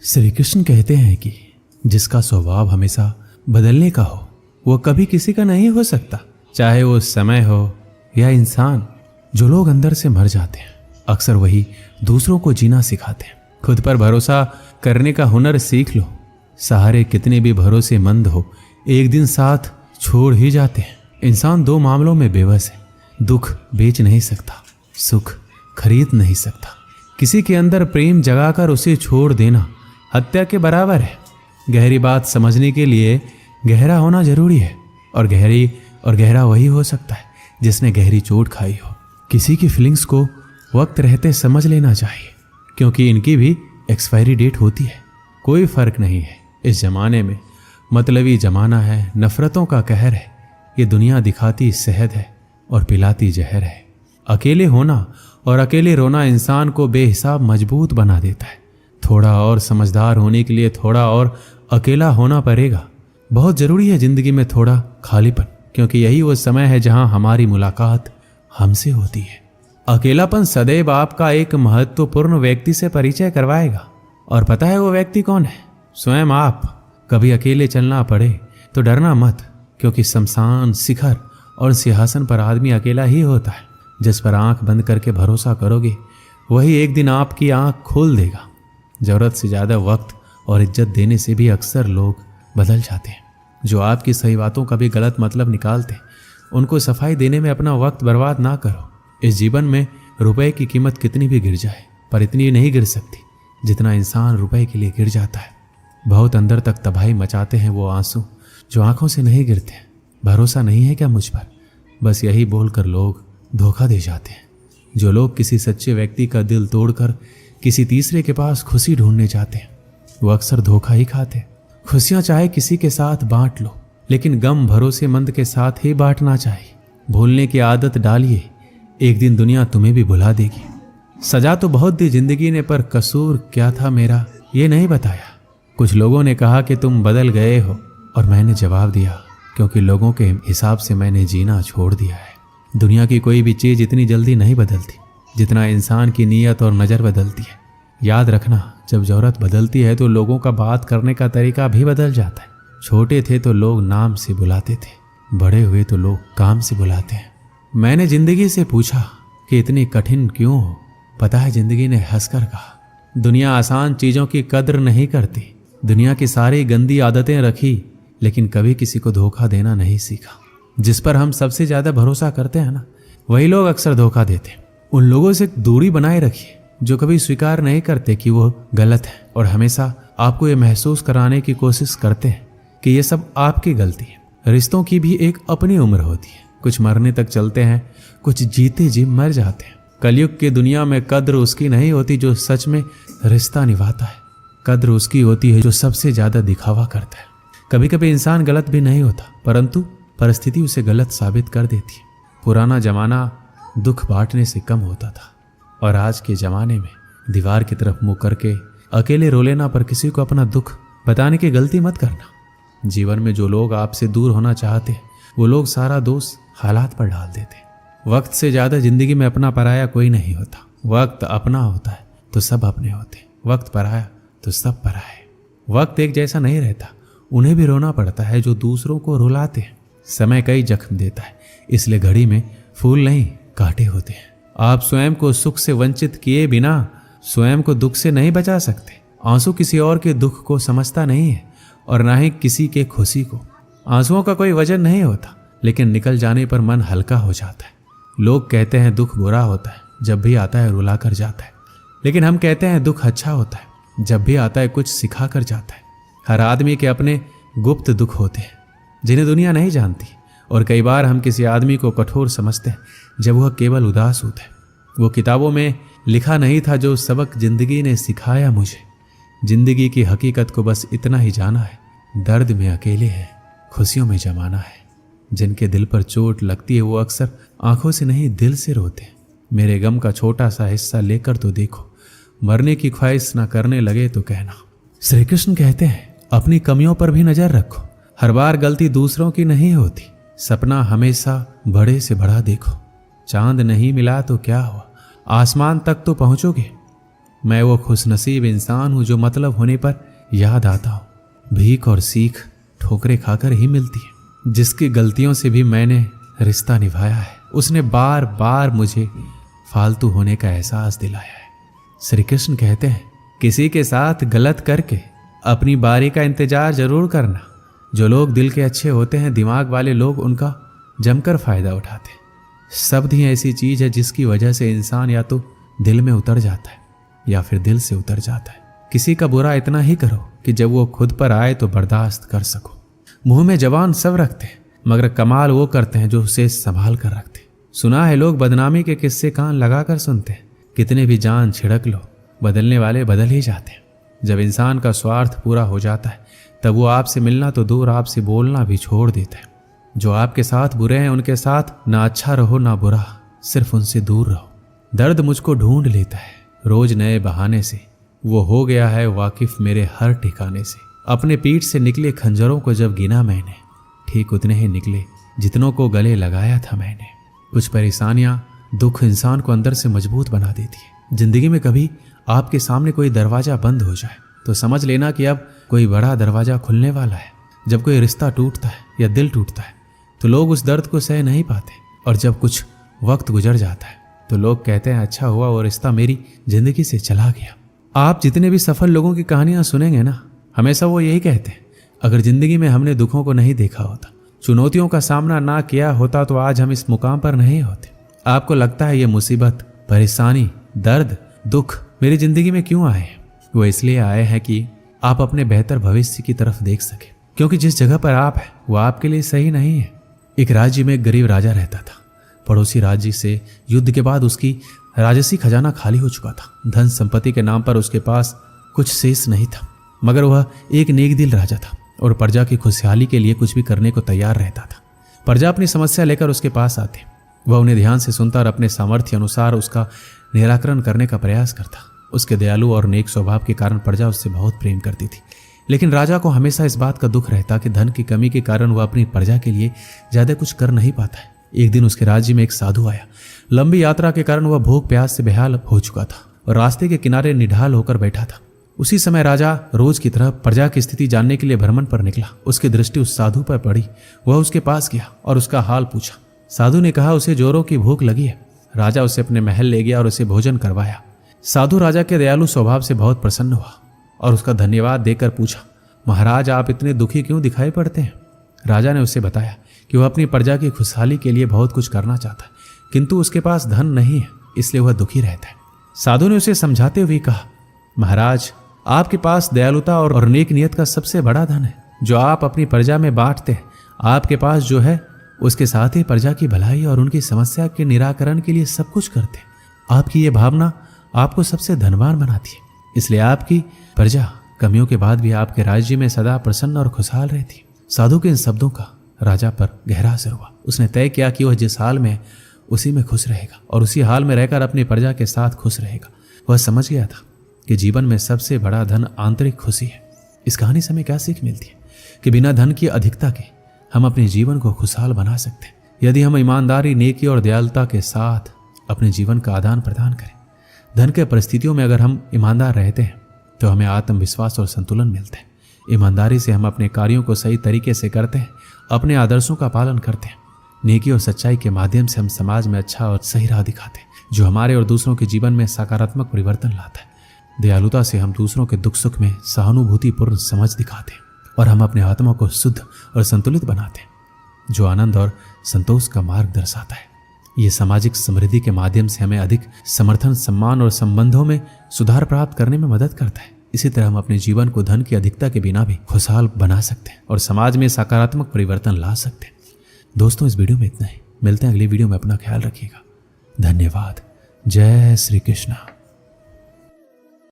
श्री कृष्ण कहते हैं कि जिसका स्वभाव हमेशा बदलने का हो वो कभी किसी का नहीं हो सकता, चाहे वो समय हो या इंसान। जो लोग अंदर से मर जाते हैं अक्सर वही दूसरों को जीना सिखाते हैं। खुद पर भरोसा करने का हुनर सीख लो। सहारे कितने भी भरोसेमंद हो एक दिन साथ छोड़ ही जाते हैं। इंसान दो मामलों में बेबस है, दुख बेच नहीं सकता, सुख खरीद नहीं सकता। किसी के अंदर प्रेम जगाकर उसे छोड़ देना हत्या के बराबर है। गहरी बात समझने के लिए गहरा होना जरूरी है, और गहरा वही हो सकता है जिसने गहरी चोट खाई हो। किसी की फीलिंग्स को वक्त रहते समझ लेना चाहिए, क्योंकि इनकी भी एक्सपायरी डेट होती है। कोई फर्क नहीं है इस जमाने में, मतलबी जमाना है, नफरतों का कहर है। ये दुनिया दिखाती शहद है और पिलाती जहर है। अकेले होना और अकेले रोना इंसान को बेहिसाब मजबूत बना देता है। थोड़ा और समझदार होने के लिए थोड़ा और अकेला होना पड़ेगा। बहुत जरूरी है जिंदगी में थोड़ा खालीपन, क्योंकि यही वो समय है जहां हमारी मुलाकात हमसे होती है। अकेलापन सदैव आपका एक महत्वपूर्ण व्यक्ति से परिचय करवाएगा, और पता है वो व्यक्ति कौन है? स्वयं आप। कभी अकेले चलना पड़े तो डरना मत, क्योंकि शमशान, शिखर और सिंहासन पर आदमी अकेला ही होता है। जिस पर आंख बंद करके भरोसा करोगे वही एक दिन आपकी आंख खोल देगा। जरूरत से ज्यादा वक्त और इज्जत देने से भी अक्सर लोग बदल जाते हैं। जो आपकी सही बातों का भी गलत मतलब निकालते हैं उनको सफाई देने में अपना वक्त बर्बाद ना करो। इस जीवन में रुपए की कीमत कितनी भी गिर जाए, पर इतनी नहीं गिर सकती जितना इंसान रुपए के लिए गिर जाता है। बहुत अंदर तक तबाही मचाते हैं वो आंसू जो आंखों से नहीं गिरते। भरोसा नहीं है क्या मुझ पर? बस यही बोलकर लोग धोखा दे जाते हैं। जो लोग किसी सच्चे व्यक्ति का दिल तोड़कर किसी तीसरे के पास खुशी ढूंढने जाते हैं वो अक्सर धोखा ही खाते हैं। खुशियां चाहे किसी के साथ बांट लो, लेकिन गम भरोसेमंद के साथ ही बांटना चाहिए। भूलने की आदत डालिए, एक दिन दुनिया तुम्हें भी भुला देगी। सजा तो बहुत दी जिंदगी ने, पर कसूर क्या था मेरा ये नहीं बताया। कुछ लोगों ने कहा कि तुम बदल गए हो, और मैंने जवाब दिया क्योंकि लोगों के हिसाब से मैंने जीना छोड़ दिया है। दुनिया की कोई भी चीज इतनी जल्दी नहीं बदलती जितना इंसान की नीयत और नज़र बदलती है। याद रखना, जब जरूरत बदलती है तो लोगों का बात करने का तरीका भी बदल जाता है। छोटे थे तो लोग नाम से बुलाते थे, बड़े हुए तो लोग काम से बुलाते हैं। मैंने जिंदगी से पूछा कि इतनी कठिन क्यों हो? पता है जिंदगी ने हंसकर कहा, दुनिया आसान चीजों की कद्र नहीं करती। दुनिया की सारी गंदी आदतें रखी, लेकिन कभी किसी को धोखा देना नहीं सीखा। जिस पर हम सबसे ज्यादा भरोसा करते हैं ना, वही लोग अक्सर धोखा देते हैं। उन लोगों से दूरी बनाए रखिए जो कभी स्वीकार नहीं करते कि वो गलत है, और हमेशा आपको ये महसूस कराने की कोशिश करते हैं कि ये सब आपकी गलती है। रिश्तों की भी एक अपनी उम्र होती है। कुछ मरने तक चलते हैं, कुछ जीते जी मर जाते हैं। कलयुग की दुनिया में कद्र उसकी नहीं होती जो सच में रिश्ता निभाता है। कद्र उसकी होती है जो सबसे ज्यादा दिखावा करता है। कभी कभी इंसान गलत भी नहीं होता, परंतु परिस्थिति उसे गलत साबित कर देती है। पुराना जमाना दुख बांटने से कम होता था, और आज के जमाने में दीवार की तरफ मुंह करके अकेले रो लेना, पर किसी को अपना दुख बताने की गलती मत करना। जीवन में जो लोग आपसे दूर होना चाहते हैं वो लोग सारा दोष हालात पर डाल देते हैं। वक्त से ज्यादा जिंदगी में अपना पराया कोई नहीं होता। वक्त अपना होता है तो सब अपने होते, वक्त पराया तो सब पराए। वक्त एक जैसा नहीं रहता, उन्हें भी रोना पड़ता है जो दूसरों को रुलाते हैं। समय कई जख्म देता है, इसलिए घड़ी में फूल नहीं कांटे होते हैं। आप स्वयं को सुख से वंचित किए बिना स्वयं को दुख से नहीं बचा सकते। आंसू किसी और के दुख को समझता नहीं है, और ना ही किसी के खुशी को। आंसुओं का कोई वजन नहीं होता, लेकिन निकल जाने पर मन हल्का हो जाता है। लोग कहते हैं दुख बुरा होता है, जब भी आता है रुला कर जाता है, लेकिन हम कहते हैं दुख अच्छा होता है, जब भी आता है कुछ सिखा कर जाता है। हर आदमी के अपने गुप्त दुख होते हैं जिन्हें दुनिया नहीं जानती, और कई बार हम किसी आदमी को कठोर समझते हैं जब वह केवल उदास होता है। वो किताबों में लिखा नहीं था जो सबक जिंदगी ने सिखाया मुझे। जिंदगी की हकीकत को बस इतना ही जाना है, दर्द में अकेले है, खुशियों में जमाना है। जिनके दिल पर चोट लगती है वो अक्सर आंखों से नहीं दिल से रोते हैं। मेरे गम का छोटा सा हिस्सा लेकर तो देखो, मरने की ख्वाहिश ना करने लगे तो कहना। श्री कृष्ण कहते हैं अपनी कमियों पर भी नजर रखो। हर बार गलती दूसरों की नहीं होती। सपना हमेशा बड़े से बड़ा देखो। चांद नहीं मिला तो क्या हुआ, आसमान तक तो पहुंचोगे। मैं वो खुशनसीब इंसान हूं जो मतलब होने पर याद आता हूं। भीख और सीख ठोकरें खाकर ही मिलती है। जिसकी गलतियों से भी मैंने रिश्ता निभाया है, उसने बार बार मुझे फालतू होने का एहसास दिलाया है। श्री कृष्ण कहते हैं, किसी के साथ गलत करके अपनी बारी का इंतजार जरूर करना। जो लोग दिल के अच्छे होते हैं, दिमाग वाले लोग उनका जमकर फायदा उठाते हैं। शब्द ही ऐसी चीज है जिसकी वजह से इंसान या तो दिल में उतर जाता है या फिर दिल से उतर जाता है। किसी का बुरा इतना ही करो कि जब वो खुद पर आए तो बर्दाश्त कर सको। मुंह में जबान सब रखते हैं, मगर कमाल वो करते हैं जो उसे संभाल कर रखते हैं। सुना है लोग बदनामी के किस्से कान लगाकर सुनते हैं। कितने भी जान छिड़क लो, बदलने वाले बदल ही जाते हैं। जब इंसान का स्वार्थ पूरा हो जाता है तब वो आपसे मिलना तो दूर, आपसे बोलना भी छोड़ देता है। जो आपके साथ बुरे हैं उनके साथ ना अच्छा रहो ना बुरा, सिर्फ उनसे दूर रहो। दर्द मुझको ढूंढ लेता है रोज नए बहाने से। वो हो गया है वाकिफ मेरे हर ठिकाने से। अपने पीठ से निकले खंजरों को जब गिना मैंने, ठीक उतने ही निकले जितनों को गले लगाया था मैंने। कुछ परेशानियां, दुख इंसान को अंदर से मजबूत बना देती है। जिंदगी में कभी आपके सामने कोई दरवाजा बंद हो जाए तो समझ लेना कि अब कोई बड़ा दरवाजा खुलने वाला है। जब कोई रिश्ता टूटता है या दिल टूटता है तो लोग उस दर्द को सह नहीं पाते, और जब कुछ वक्त गुजर जाता है तो लोग कहते हैं, अच्छा हुआ वो रिश्ता मेरी जिंदगी से चला गया। आप जितने भी सफल लोगों की कहानियां सुनेंगे ना, हमेशा वो यही कहते हैं, अगर जिंदगी में हमने दुखों को नहीं देखा होता, चुनौतियों का सामना ना किया होता तो आज हम इस मुकाम पर नहीं होते। आपको लगता है ये मुसीबत, परेशानी, दर्द, दुख मेरी जिंदगी में क्यों आए हैं? वो इसलिए आए हैं कि आप अपने बेहतर भविष्य की तरफ देख सके, क्योंकि जिस जगह पर आप हैं वो आपके लिए सही नहीं है। एक राज्य में एक गरीब राजा रहता था। पड़ोसी राज्य से युद्ध के बाद उसकी राजसी खजाना खाली हो चुका था। धन संपत्ति के नाम पर उसके पास कुछ शेष नहीं था, मगर वह एक नेक दिल राजा था और प्रजा की खुशहाली के लिए कुछ भी करने को तैयार रहता था। प्रजा अपनी समस्या लेकर उसके पास आते, वह उन्हें ध्यान से सुनता और अपने सामर्थ्य अनुसार उसका निराकरण करने का प्रयास करता। उसके दयालु और नेक स्वभाव के कारण प्रजा उससे बहुत प्रेम करती थी। लेकिन राजा को हमेशा इस बात का दुख रहता कि धन की कमी के कारण वह अपनी प्रजा के लिए ज्यादा कुछ कर नहीं पाता है। एक दिन उसके राज्य में एक साधु आया। लंबी यात्रा के कारण वह भूख प्यास से बेहाल हो चुका था और रास्ते के किनारे निढाल होकर बैठा था। उसी समय राजा रोज की तरह प्रजा की स्थिति जानने के लिए भ्रमण पर निकला। उसकी दृष्टि उस साधु पर पड़ी। वह उसके पास गया और उसका हाल पूछा। साधु ने कहा, उसे जोरों की भूख लगी है। राजा उसे अपने महल ले गया और उसे भोजन करवाया। साधु राजा के दयालु स्वभाव से बहुत प्रसन्न हुआ और उसका धन्यवाद देकर पूछा, महाराज आप इतने दुखी क्यों दिखाई पड़ते हैं? राजा ने उसे बताया कि वह अपनी प्रजा की खुशहाली के लिए बहुत कुछ करना चाहता है, किंतु उसके पास धन नहीं है, इसलिए वह दुखी रहता है। साधु ने उसे समझाते हुए कहा, महाराज आपके पास दयालुता और नेक नियत का सबसे बड़ा धन है, जो आप अपनी प्रजा में बांटते हैं। आपके पास जो है उसके साथ ही प्रजा की भलाई और उनकी समस्या के निराकरण के लिए सब कुछ करते हैं। आपकी ये भावना आपको सबसे धनवान बनाती है, इसलिए आपकी प्रजा कमियों के बाद भी आपके राज्य में सदा प्रसन्न और खुशहाल रहती है। साधु के इन शब्दों का राजा पर गहरा असर हुआ। उसने तय किया कि वह जिस हाल में उसी में खुश रहेगा और उसी हाल में रहकर अपनी प्रजा के साथ खुश रहेगा। वह समझ गया था कि जीवन में सबसे बड़ा धन आंतरिक खुशी है। इस कहानी से हमें क्या सीख मिलती है कि बिना धन की अधिकता के हम अपने जीवन को खुशहाल बना सकते हैं, यदि हम ईमानदारी, नेकी और दयालुता के साथ अपने जीवन का आदान प्रदान करें। धन के परिस्थितियों में अगर हम ईमानदार रहते हैं तो हमें आत्मविश्वास और संतुलन मिलता है। ईमानदारी से हम अपने कार्यों को सही तरीके से करते हैं, अपने आदर्शों का पालन करते हैं। नेकी और सच्चाई के माध्यम से हम समाज में अच्छा और सही राह दिखाते हैं, जो हमारे और दूसरों के जीवन में सकारात्मक परिवर्तन लाता है। दयालुता से हम दूसरों के दुख सुख में सहानुभूतिपूर्ण समझ दिखाते हैं और हम अपने आत्मा को शुद्ध और संतुलित बनाते हैं, जो आनंद और संतोष का मार्ग दर्शाता है। ये सामाजिक समृद्धि के माध्यम से हमें अधिक समर्थन, सम्मान और संबंधों में सुधार प्राप्त करने में मदद करता है। इसी तरह हम अपने जीवन को धन की अधिकता के बिना भी खुशहाल बना सकते हैं और समाज में सकारात्मक परिवर्तन ला सकते हैं। दोस्तों, इस वीडियो में इतना ही। मिलते हैं अगली वीडियो में। अपना ख्याल रखिएगा। धन्यवाद। जय श्री कृष्ण।